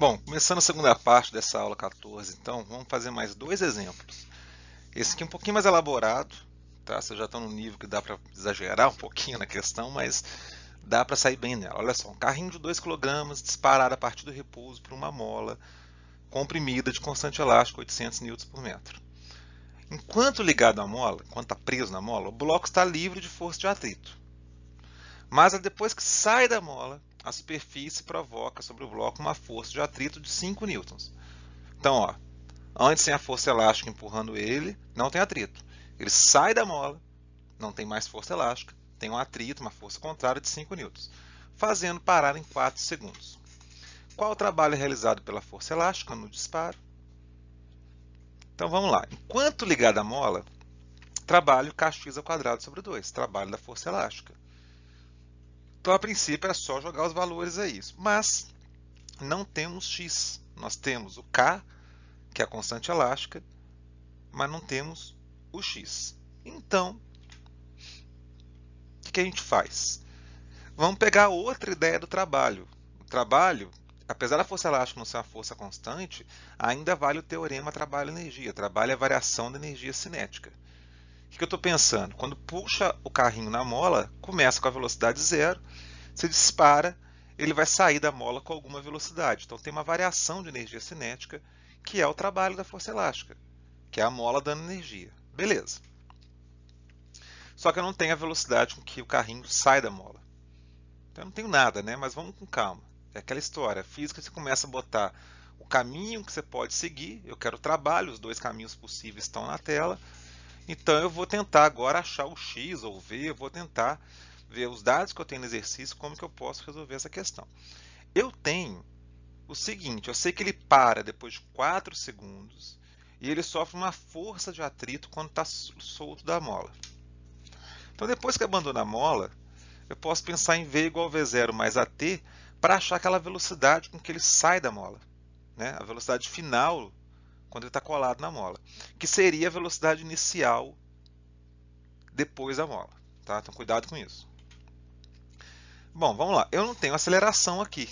Bom, começando a segunda parte dessa aula 14, então, vamos fazer mais dois exemplos. Esse aqui é um pouquinho mais elaborado, tá? Vocês já estão no nível que dá para exagerar um pouquinho na questão, mas dá para sair bem nela. Olha só, um carrinho de 2 kg disparado a partir do repouso por uma mola comprimida de constante elástico 800 newtons por metro. Enquanto ligado à mola, enquanto está preso na mola, o bloco está livre de força de atrito. Mas depois que sai da mola, a superfície provoca sobre o bloco uma força de atrito de 5 newtons. Então, ó, antes tem a força elástica empurrando ele, não tem atrito. Ele sai da mola, não tem mais força elástica, tem um atrito, uma força contrária de 5 newtons, fazendo parar em 4 segundos. Qual o trabalho realizado pela força elástica no disparo? Então vamos lá. Enquanto ligado à mola, trabalho kx ao quadrado sobre 2, trabalho da força elástica. Então, a princípio, é só jogar os valores aí. Mas não temos x. Nós temos o k, que é a constante elástica, mas não temos o x. Então, o que a gente faz? Vamos pegar outra ideia do trabalho. O trabalho, apesar da força elástica não ser uma força constante, ainda vale o teorema trabalho-energia. Trabalho é a variação da energia cinética. O que eu estou pensando? Quando puxa o carrinho na mola, começa com a velocidade zero, se dispara, ele vai sair da mola com alguma velocidade. Então tem uma variação de energia cinética, que é o trabalho da força elástica, que é a mola dando energia. Beleza. Só que eu não tenho a velocidade com que o carrinho sai da mola. Então eu não tenho nada, né? Mas vamos com calma. É aquela história. A física você começa a botar o caminho que você pode seguir. Eu quero trabalho, os dois caminhos possíveis estão na tela. Então eu vou tentar agora achar o x ou v, eu vou tentar ver os dados que eu tenho no exercício, como que eu posso resolver essa questão. Eu tenho o seguinte, eu sei que ele para depois de 4 segundos e ele sofre uma força de atrito quando está solto da mola. Então depois que abandona a mola, eu posso pensar em v igual a v0 mais at para achar aquela velocidade com que ele sai da mola, né? A velocidade final quando ele está colado na mola, que seria a velocidade inicial depois da mola. Tá? Então cuidado com isso. Bom, vamos lá. Eu não tenho aceleração aqui.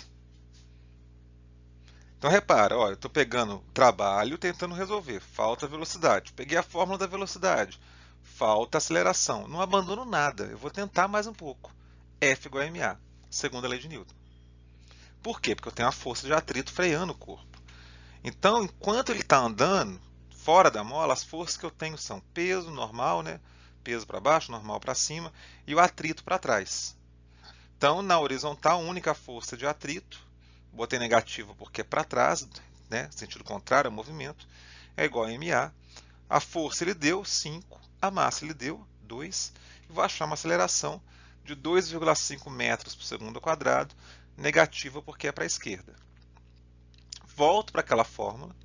Então repara, ó, eu estou pegando trabalho tentando resolver. Falta velocidade. Peguei a fórmula da velocidade. Falta aceleração. Não abandono nada. Eu vou tentar mais um pouco. F igual a ma, segundo a lei de Newton. Por quê? Porque eu tenho a força de atrito freando o corpo. Então, enquanto ele está andando, fora da mola, as forças que eu tenho são peso normal, né? Peso para baixo, normal para cima, e o atrito para trás. Então, na horizontal, única força de atrito, botei negativo porque é para trás, né? Sentido contrário ao movimento, é igual a ma. A força ele deu 5, a massa ele deu 2, e vou achar uma aceleração de 2,5 metros por segundo ao quadrado, negativa porque é para a esquerda. Volto para aquela fórmula,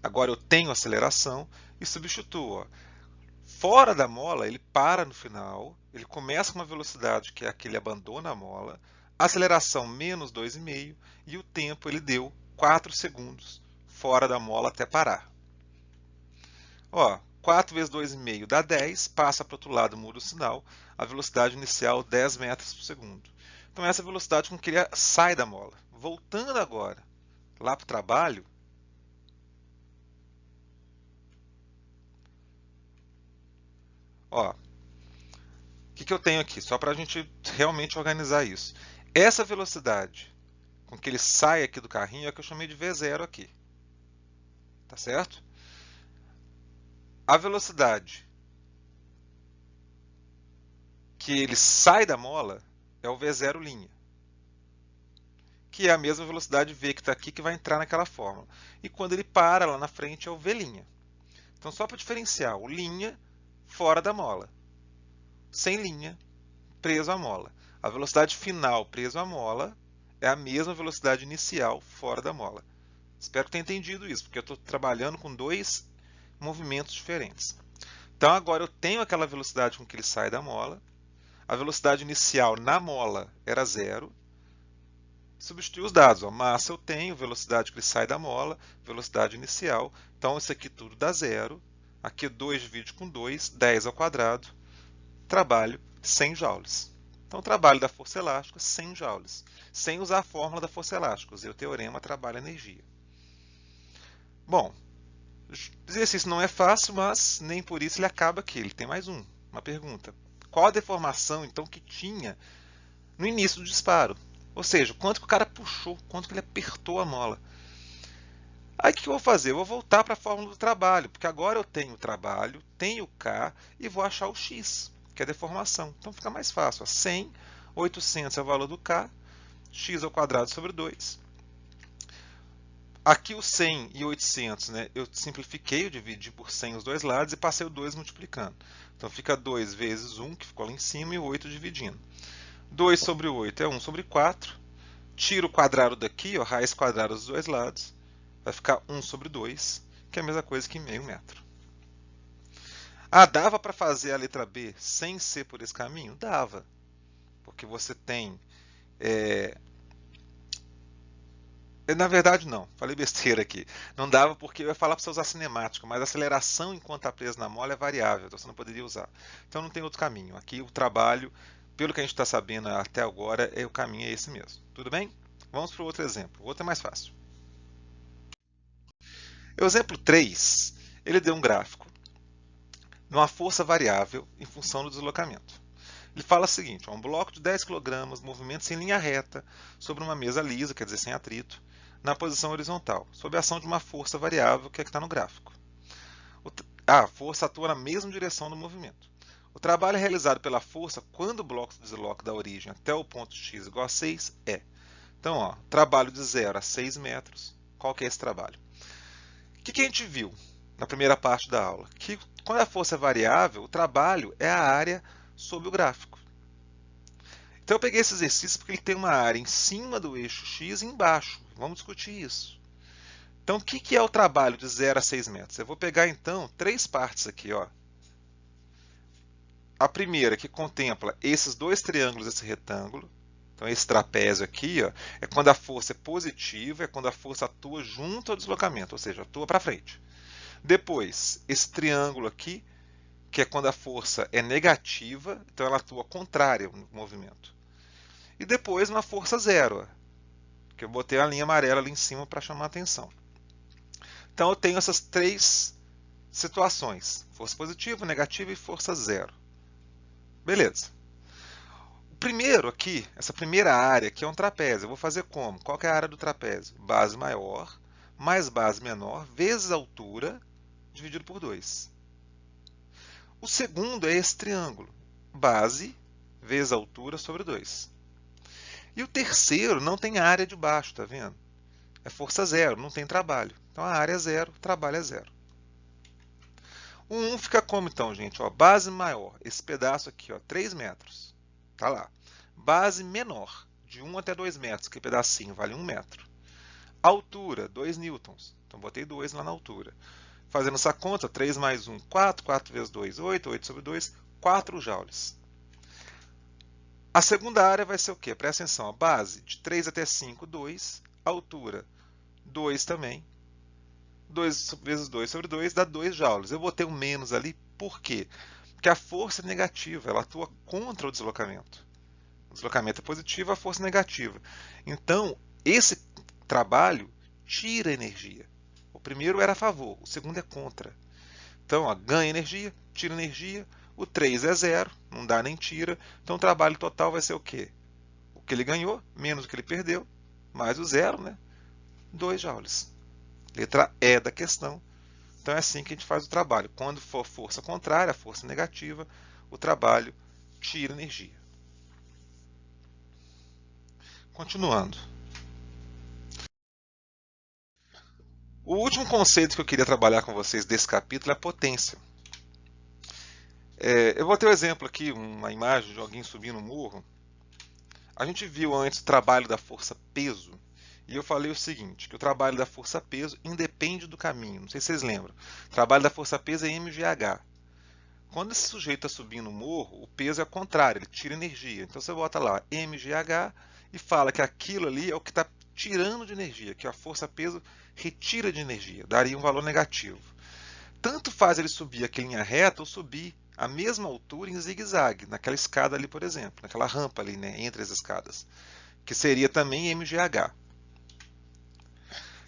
agora eu tenho aceleração e substituo. Ó. Fora da mola, ele para no final, ele começa com uma velocidade que é a que ele abandona a mola, aceleração menos 2,5 e o tempo ele deu 4 segundos fora da mola até parar. Ó, 4 vezes 2,5 dá 10, passa para o outro lado, muda o sinal, a velocidade inicial 10 metros por segundo. Então essa é a velocidade com que ele sai da mola. Voltando agora lá para o trabalho, ó, o que eu tenho aqui? Só para a gente realmente organizar isso. Essa velocidade com que ele sai aqui do carrinho é a que eu chamei de V0 aqui. Tá certo? A velocidade que ele sai da mola é o V0', que é a mesma velocidade V que está aqui que vai entrar naquela fórmula. E quando ele para lá na frente é o V'. Então, só para diferenciar, o linha fora da mola, sem linha, preso à mola. A velocidade final preso à mola é a mesma velocidade inicial fora da mola. Espero que tenha entendido isso, porque eu estou trabalhando com dois movimentos diferentes. Então agora eu tenho aquela velocidade com que ele sai da mola. A velocidade inicial na mola era zero. Substitui os dados. Ó. Massa eu tenho, velocidade que ele sai da mola, velocidade inicial. Então isso aqui tudo dá zero. Aqui 2 divide com 2, 10 ao quadrado. Trabalho 100 joules. Então, o trabalho da força elástica, 100 joules. Sem usar a fórmula da força elástica, usei o teorema trabalho-energia. Bom, o exercício não é fácil, mas nem por isso ele acaba aqui. Ele tem mais uma pergunta. Qual a deformação, então, que tinha no início do disparo? Ou seja, quanto que o cara puxou, quanto que ele apertou a mola. Aí o que eu vou fazer? Eu vou voltar para a fórmula do trabalho, porque agora eu tenho o trabalho, tenho o K e vou achar o X, que é a deformação. Então fica mais fácil. 100, 800 é o valor do K, x ao quadrado sobre 2. Aqui o 100 e 800, né, eu simplifiquei, eu dividi por 100 os dois lados e passei o 2 multiplicando. Então fica 2 vezes 1, que ficou lá em cima, e o 8 dividindo. 2 sobre 8 é 1 sobre 4. Tiro o quadrado daqui, ó, raiz quadrada dos dois lados. Vai ficar 1 sobre 2, que é a mesma coisa que meio metro. Ah, dava para fazer a letra B sem ser por esse caminho? Dava. Porque você tem... Na verdade, não. Falei besteira aqui. Não dava porque eu ia falar para você usar cinemática, mas a aceleração enquanto está presa na mola é variável, então você não poderia usar. Então não tem outro caminho. Aqui o trabalho, pelo que a gente está sabendo até agora, o caminho é esse mesmo. Tudo bem? Vamos para o outro exemplo. O outro é mais fácil. O exemplo 3, ele deu um gráfico de uma força variável em função do deslocamento. Ele fala o seguinte, um bloco de 10 kg movimenta-se em linha reta sobre uma mesa lisa, quer dizer, sem atrito, na posição horizontal, sob a ação de uma força variável que é que está no gráfico. A força atua na mesma direção do movimento. O trabalho realizado pela força quando o bloco se desloca da origem até o ponto x igual a 6 é. Então, ó, trabalho de 0 a 6 metros. Qual que é esse trabalho? O que a gente viu na primeira parte da aula? Que quando a força é variável, o trabalho é a área sob o gráfico. Então eu peguei esse exercício porque ele tem uma área em cima do eixo x e embaixo. Vamos discutir isso. Então o que é o trabalho de 0 a 6 metros? Eu vou pegar então 3 partes aqui. Ó. A primeira que contempla esses dois triângulos, esse retângulo. Então esse trapézio aqui ó, é quando a força é positiva, é quando a força atua junto ao deslocamento, ou seja, atua para frente. Depois, esse triângulo aqui, que é quando a força é negativa, então ela atua contrária ao movimento. E depois uma força zero, que eu botei a linha amarela ali em cima para chamar a atenção. Então eu tenho essas 3 situações, força positiva, negativa e força zero. Beleza. O primeiro aqui, essa primeira área aqui é um trapézio. Eu vou fazer como? Qual que é a área do trapézio? Base maior mais base menor vezes a altura dividido por 2. O segundo é esse triângulo, base vezes a altura sobre 2. E o terceiro não tem área de baixo, tá vendo? É força zero, não tem trabalho. Então a área é zero, o trabalho é zero. O 1 fica como então, gente? Ó, base maior, esse pedaço aqui, ó, 3 metros. Tá lá. Base menor, de 1 até 2 metros, que pedacinho vale 1 metro. Altura, 2 newtons. Então botei 2 lá na altura. Fazendo essa conta, 3 mais 1, 4, 4 vezes 2, 8, 8 sobre 2, 4 joules. A segunda área vai ser o quê? Presta atenção, a base de 3 até 5, 2, altura 2 também, 2 vezes 2 sobre 2 dá 2 joules. Eu botei um menos ali, por quê? Porque a força é negativa, ela atua contra o deslocamento. O deslocamento é positivo, a força é negativa. Então, esse trabalho tira energia. O primeiro era a favor, o segundo é contra. Então, ó, ganha energia, tira energia, o 3 é zero, não dá nem tira, então o trabalho total vai ser o quê? O que ele ganhou, menos o que ele perdeu, mais o zero, né? 2 joules. Letra E da questão. Então é assim que a gente faz o trabalho. Quando for força contrária, força negativa, o trabalho tira energia. Continuando. O último conceito que eu queria trabalhar com vocês desse capítulo é a potência. Eu vou ter um exemplo aqui, uma imagem de alguém subindo um morro. A gente viu antes o trabalho da força-peso, e eu falei o seguinte, que o trabalho da força-peso independe do caminho. Não sei se vocês lembram. O trabalho da força-peso é mgh. Quando esse sujeito está subindo o morro, o peso é ao contrário, ele tira energia. Então você bota lá mgh e fala que aquilo ali é o que está tirando de energia, que a força-peso retira de energia, daria um valor negativo. Tanto faz ele subir aqui em linha reta ou subir a mesma altura em zigue-zague, naquela escada ali, por exemplo, naquela rampa ali, né, entre as escadas, que seria também MGH.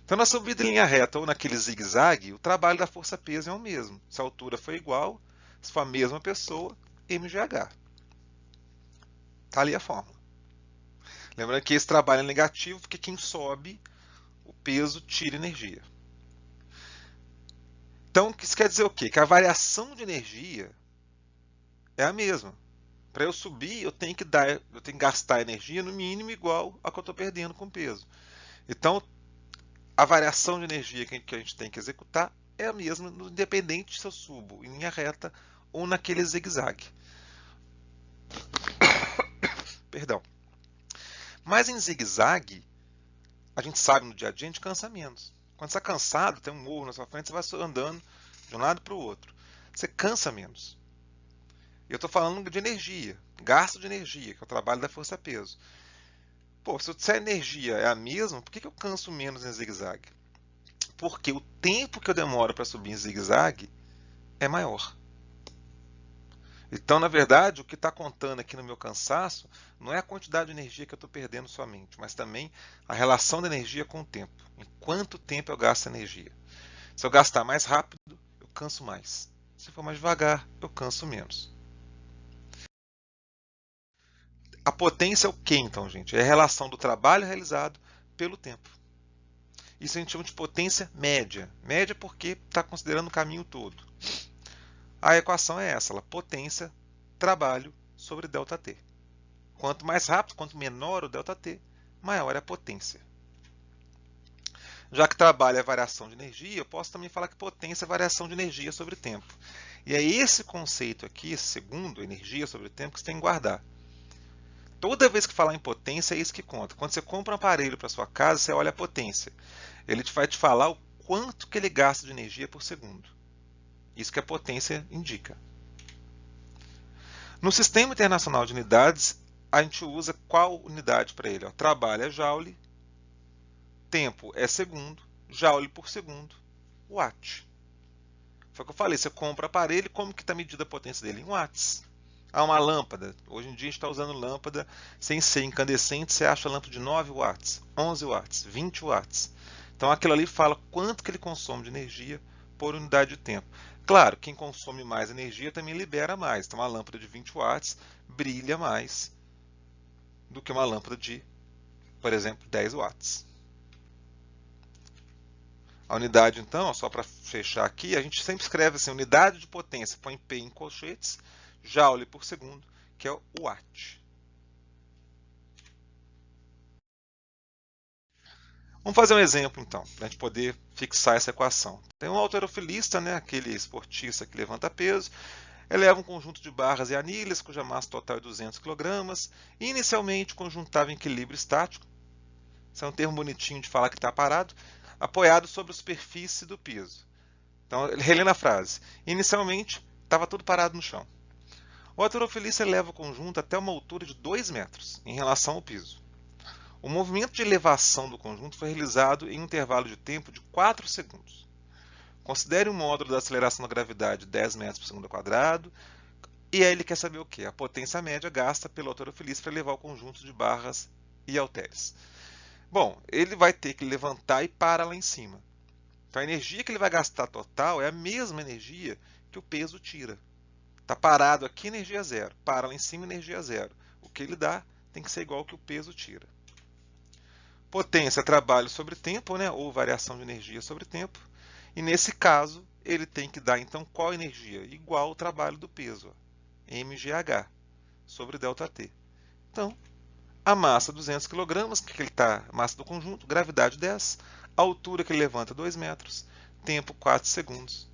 Então, na subida em linha reta ou naquele zigue-zague, o trabalho da força-peso é o mesmo. Se a altura for igual, se for a mesma pessoa, MGH. Está ali a fórmula. Lembrando que esse trabalho é negativo, porque quem sobe, o peso tira energia. Então, isso quer dizer o quê? Que a variação de energia é a mesma. Para eu subir, eu tenho que gastar energia no mínimo igual a que eu estou perdendo com o peso. Então, a variação de energia que a gente tem que executar é a mesma, independente se eu subo em linha reta ou naquele zigue-zague. Perdão. Mas em zigue-zague, a gente sabe no dia a dia, a gente cansa menos. Quando você está cansado, tem um morro na sua frente, você vai só andando de um lado para o outro. Você cansa menos. Eu estou falando de energia, gasto de energia, que é o trabalho da força-peso. Pô, se a energia é a mesma, por que eu canso menos em zigue-zague? Porque o tempo que eu demoro para subir em zigue-zague é maior. Então, na verdade, o que está contando aqui no meu cansaço não é a quantidade de energia que eu estou perdendo somente, mas também a relação da energia com o tempo. Em quanto tempo eu gasto energia. Se eu gastar mais rápido, eu canso mais. Se for mais devagar, eu canso menos. A potência é o que então, gente? É a relação do trabalho realizado pelo tempo. Isso a gente chama de potência média. Média porque está considerando o caminho todo. A equação é essa, potência, trabalho sobre ΔT. Quanto mais rápido, quanto menor o ΔT, maior é a potência. Já que trabalho é variação de energia, eu posso também falar que potência é variação de energia sobre tempo. E é esse conceito aqui, esse segundo, energia sobre tempo, que você tem que guardar. Toda vez que falar em potência, é isso que conta. Quando você compra um aparelho para sua casa, você olha a potência. Ele vai te falar o quanto que ele gasta de energia por segundo. Isso que a potência indica. No Sistema Internacional de Unidades, a gente usa qual unidade para ele? Trabalho é joule, tempo é segundo, joule por segundo, watt. Foi o que eu falei, você compra o aparelho, como que está medida a potência dele? Em watts. Há uma lâmpada, hoje em dia a gente está usando lâmpada sem ser incandescente, você acha a lâmpada de 9 watts, 11 watts, 20 watts. Então aquilo ali fala quanto que ele consome de energia por unidade de tempo. Claro, quem consome mais energia também libera mais. Então uma lâmpada de 20 watts brilha mais do que uma lâmpada de, por exemplo, 10 watts. A unidade, então, só para fechar aqui, a gente sempre escreve assim, unidade de potência, põe P em colchetes, joule por segundo, que é o watt. Vamos fazer um exemplo, então, para a gente poder fixar essa equação. Tem um halterofilista, né, aquele esportista que levanta peso, eleva um conjunto de barras e anilhas, cuja massa total é 200 kg, e inicialmente o conjunto estava em equilíbrio estático, isso é um termo bonitinho de falar que está parado, apoiado sobre a superfície do piso. Então, relendo a frase. Inicialmente, estava tudo parado no chão. O halterofilista eleva o conjunto até uma altura de 2 metros em relação ao piso. O movimento de elevação do conjunto foi realizado em um intervalo de tempo de 4 segundos. Considere o módulo da aceleração da gravidade 10 metros por segundo ao quadrado. E aí ele quer saber o quê? A potência média gasta pelo halterofilista para elevar o conjunto de barras e halteres. Bom, ele vai ter que levantar e parar lá em cima. Então a energia que ele vai gastar total é a mesma energia que o peso tira. Está parado aqui, energia zero. Para lá em cima, energia zero. O que ele dá tem que ser igual ao que o peso tira. Potência, trabalho sobre tempo, né? Ou variação de energia sobre tempo. E nesse caso, ele tem que dar então qual energia? Igual ao trabalho do peso, mgh, sobre ΔT. Então, a massa 200 kg, que ele está, massa do conjunto, gravidade 10, a altura que ele levanta 2 metros, tempo 4 segundos.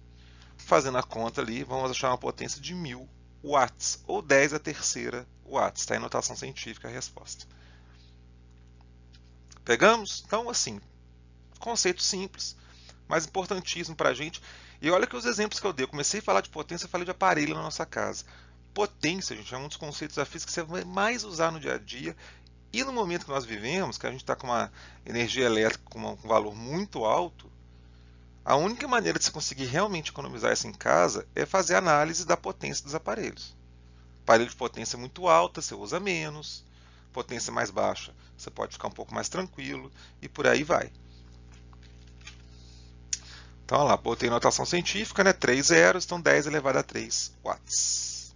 Fazendo a conta ali, vamos achar uma potência de 1000 watts, ou 10 a terceira watts, está em notação científica a resposta. Pegamos? Então, assim, conceito simples, mas importantíssimo para a gente. E olha que os exemplos que eu dei, eu comecei a falar de potência, eu falei de aparelho na nossa casa. Potência, gente, é um dos conceitos da física que você vai mais usar no dia a dia. E no momento que nós vivemos, que a gente está com uma energia elétrica com um valor muito alto, A única maneira de você conseguir realmente economizar isso em casa é fazer análise da potência dos aparelhos. Aparelho de potência muito alta, você usa menos. Potência mais baixa, você pode ficar um pouco mais tranquilo. E por aí vai. Então, olha lá, botei notação científica, né? 3 zeros, então 10 elevado a 3 watts.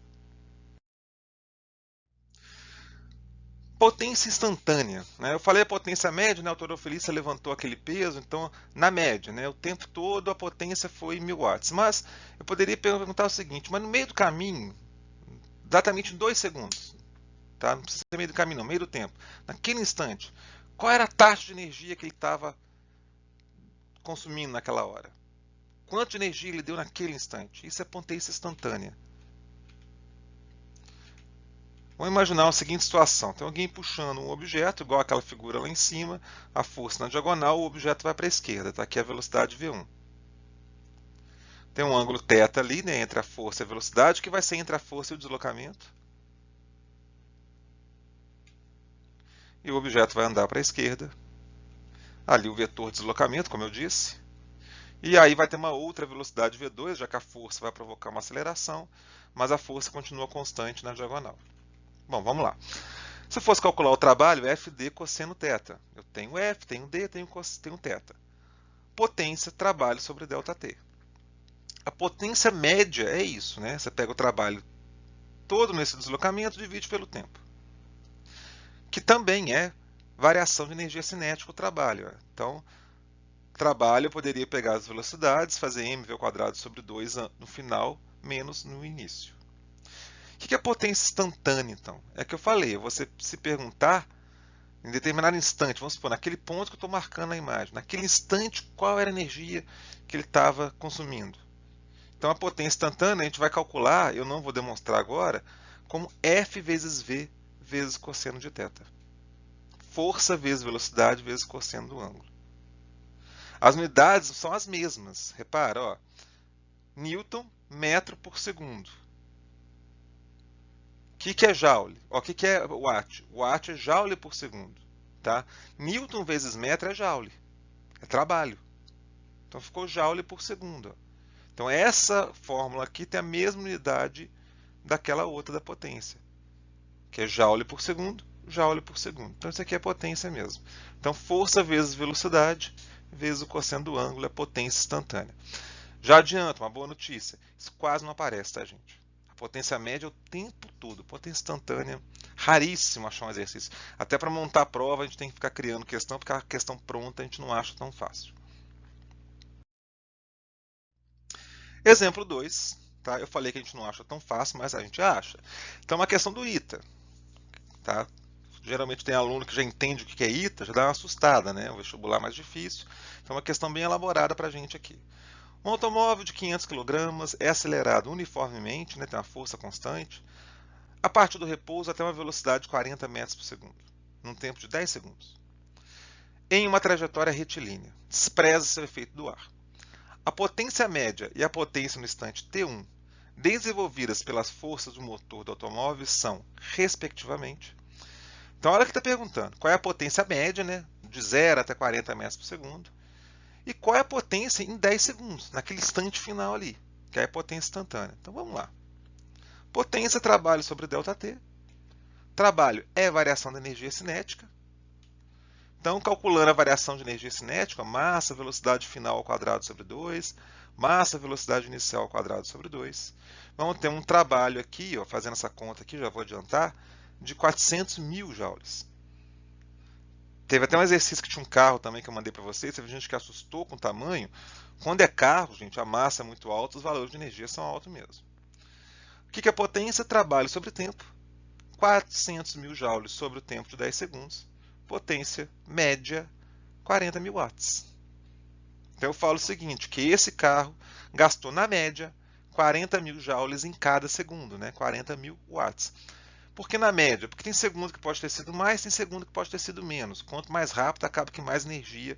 Potência instantânea, né? Eu falei a potência média, né? A doutora Felícia levantou aquele peso, então na média, né? O tempo todo a potência foi 1000 watts. Mas eu poderia perguntar o seguinte, mas no meio do caminho, exatamente em 2 segundos, tá? Não precisa ser meio do caminho, não, meio do tempo. Naquele instante, qual era a taxa de energia que ele estava consumindo naquela hora? Quanto de energia ele deu naquele instante? Isso é potência instantânea. Vamos imaginar a seguinte situação: tem alguém puxando um objeto, igual aquela figura lá em cima, a força na diagonal, o objeto vai para a esquerda, está aqui a velocidade v1. Tem um ângulo θ ali, né, entre a força e a velocidade, que vai ser entre a força e o deslocamento. E o objeto vai andar para a esquerda. Ali o vetor de deslocamento, como eu disse. E aí vai ter uma outra velocidade v2, já que a força vai provocar uma aceleração, mas a força continua constante na diagonal. Bom, vamos lá. Se eu fosse calcular o trabalho, FD cosseno θ. Eu tenho F, tenho D, tenho θ. Potência, trabalho sobre ΔT. A potência média é isso, né? Você pega o trabalho todo nesse deslocamento e divide pelo tempo. Que também é variação de energia cinética o trabalho. Então, trabalho eu poderia pegar as velocidades, fazer mv² sobre 2 no final, menos no início. O que é potência instantânea, então? É que eu falei, você se perguntar, em determinado instante, vamos supor, naquele ponto que eu estou marcando na imagem, naquele instante, qual era a energia que ele estava consumindo. Então, a potência instantânea, a gente vai calcular, eu não vou demonstrar agora, como F vezes V vezes cosseno de θ. Força vezes velocidade vezes cosseno do ângulo. As unidades são as mesmas. Repara, ó, Newton, metro por segundo. O que é joule? O que é watt? Watt é joule por segundo. Tá? Newton vezes metro é joule. É trabalho. Então ficou joule por segundo. Então essa fórmula aqui tem a mesma unidade daquela outra da potência, que é joule por segundo, joule por segundo. Então isso aqui é potência mesmo. Então força vezes velocidade vezes o cosseno do ângulo é potência instantânea. Já adianto, uma boa notícia, isso quase não aparece, tá, gente? A potência média é o tempo todo, potência instantânea, raríssimo achar um exercício. Até para montar a prova a gente tem que ficar criando questão, porque a questão pronta a gente não acha tão fácil. Exemplo 2, tá? Eu falei que a gente não acha tão fácil, mas a gente acha. Então, uma questão do ITA, tá? Geralmente tem aluno que já entende o que é ITA, já dá uma assustada, né? O vestibular mais difícil. Então, uma questão bem elaborada para a gente aqui. Um automóvel de 500 kg é acelerado uniformemente, né? Tem uma força constante, a partir do repouso até uma velocidade de 40 metros por segundo, num tempo de 10 segundos. Em uma trajetória retilínea, despreza-se o efeito do ar. A potência média e a potência no instante t1 desenvolvidas pelas forças do motor do automóvel são, respectivamente. Então, olha que está perguntando, qual é a potência média, né, de 0 até 40 metros por segundo, e qual é a potência em 10 segundos, naquele instante final ali, que é a potência instantânea. Então, vamos lá. Potência, trabalho sobre ΔT. Trabalho é variação da energia cinética. Então, calculando a variação de energia cinética, massa, velocidade final ao quadrado sobre 2, massa, velocidade inicial ao quadrado sobre 2. Vamos ter um trabalho aqui, ó, fazendo essa conta aqui, já vou adiantar, de 400 mil joules. Teve até um exercício que tinha um carro também que eu mandei para vocês, teve gente que assustou com o tamanho. Quando é carro, gente, a massa é muito alta, os valores de energia são altos mesmo. O que é potência? Trabalho sobre tempo. 400 mil joules sobre o tempo de 10 segundos. Potência média 40 mil watts. Então eu falo o seguinte, que esse carro gastou na média 40 mil joules em cada segundo, né? 40 mil watts. Por que na média? Porque tem segundo que pode ter sido mais, tem segundo que pode ter sido menos. Quanto mais rápido, acaba que mais energia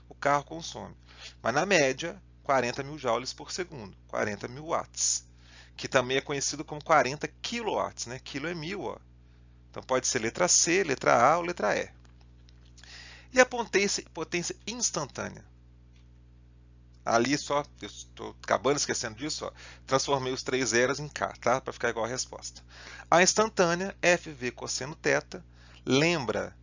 o carro consome. Mas na média, 40 mil joules por segundo, 40 mil watts. Que também é conhecido como 40 kilowatts, né? Quilo é 1000, ó. Então pode ser letra C, letra A ou letra E. E a potência instantânea? Ali só, eu estou acabando esquecendo disso, ó, transformei os 3 zeros em K, tá? Para ficar igual a resposta. A instantânea, FV cosseno θ, lembra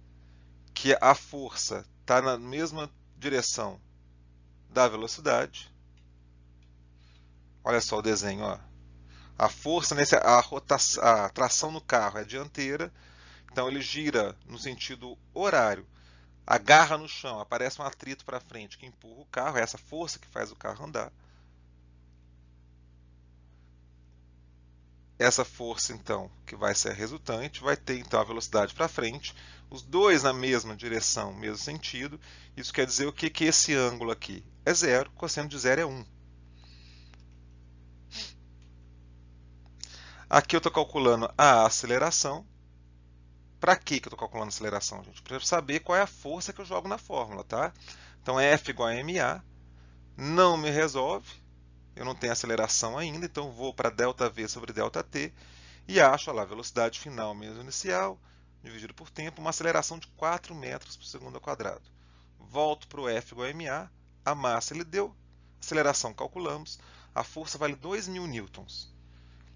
que a força está na mesma direção da velocidade. Olha só o desenho, ó. A força, a tração no carro é dianteira, então ele gira no sentido horário, agarra no chão, aparece um atrito para frente que empurra o carro, é essa força que faz o carro andar. Essa força, então, que vai ser a resultante, vai ter então a velocidade para frente, os dois na mesma direção, mesmo sentido. Isso quer dizer o que? Que esse ângulo aqui é zero, cosseno de zero é 1. Aqui eu estou calculando a aceleração. Para que eu estou calculando a aceleração, gente? Para eu saber qual é a força que eu jogo na fórmula, tá? Então, F igual a ma, não me resolve, eu não tenho aceleração ainda, então vou para ΔV sobre ΔT e acho, olha lá, velocidade final menos inicial, dividido por tempo, uma aceleração de 4 metros por segundo ao quadrado. Volto para o F igual a ma, a massa ele deu, aceleração calculamos, a força vale 2.000 newtons.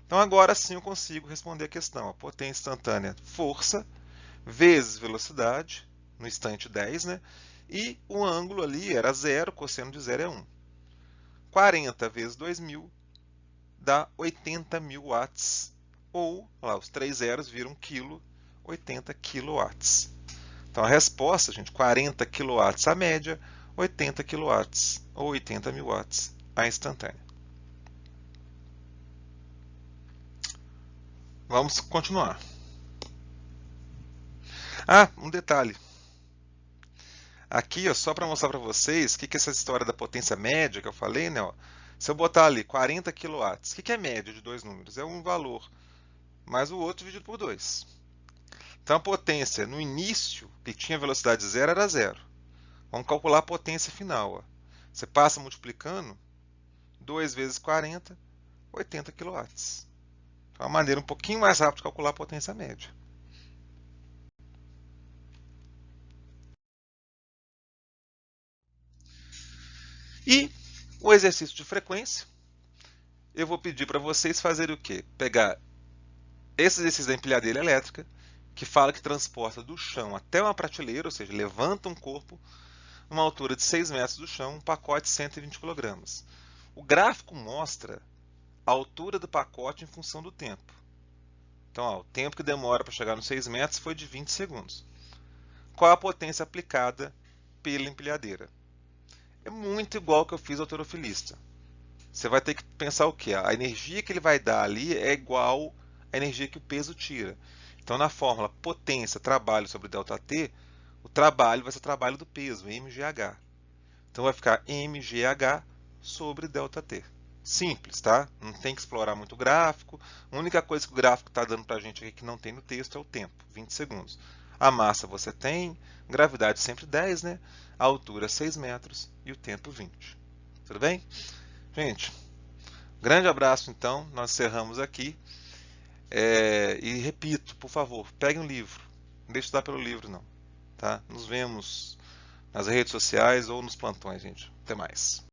Então agora sim eu consigo responder a questão. A potência instantânea, força, vezes velocidade, no instante 10, né? E o ângulo ali era zero, cosseno de zero é 1. 40 vezes 2.000 dá 80.000 watts. Ou, lá, os 3 zeros viram quilo, 80 quilowatts. Então a resposta, gente, 40 quilowatts a média, 80 quilowatts, ou 80.000 watts a instantânea. Vamos continuar. Ah, um detalhe. Aqui, ó, só para mostrar para vocês o que é essa história da potência média que eu falei, né? Ó, se eu botar ali 40 kW, o que é média de dois números? É um valor mais o outro dividido por 2. Então a potência no início, que tinha velocidade zero, era zero. Vamos calcular a potência final. Ó. Você passa multiplicando 2 vezes 40, 80 kW. Então é uma maneira um pouquinho mais rápida de calcular a potência média. E o exercício de frequência, eu vou pedir para vocês fazerem o quê? Pegar esse exercício da empilhadeira elétrica, que fala que transporta do chão até uma prateleira, ou seja, levanta um corpo, uma altura de 6 metros do chão, um pacote de 120 kg. O gráfico mostra a altura do pacote em função do tempo. Então, ó, o tempo que demora para chegar nos 6 metros foi de 20 segundos. Qual a potência aplicada pela empilhadeira? É muito igual ao que eu fiz ao halterofilista. Você vai ter que pensar o quê? A energia que ele vai dar ali é igual à energia que o peso tira. Então, na fórmula potência trabalho sobre ΔT, o trabalho vai ser o trabalho do peso, mgh. Então, vai ficar mgh sobre ΔT. Simples, tá? Não tem que explorar muito o gráfico. A única coisa que o gráfico está dando para a gente aqui que não tem no texto é o tempo, 20 segundos. A massa você tem, gravidade sempre 10, né? A altura 6 metros e o tempo 20. Tudo bem? Gente, grande abraço então, nós encerramos aqui. E repito, por favor, pegue um livro. Não deixe de estudar pelo livro, não. Tá? Nos vemos nas redes sociais ou nos plantões, gente. Até mais.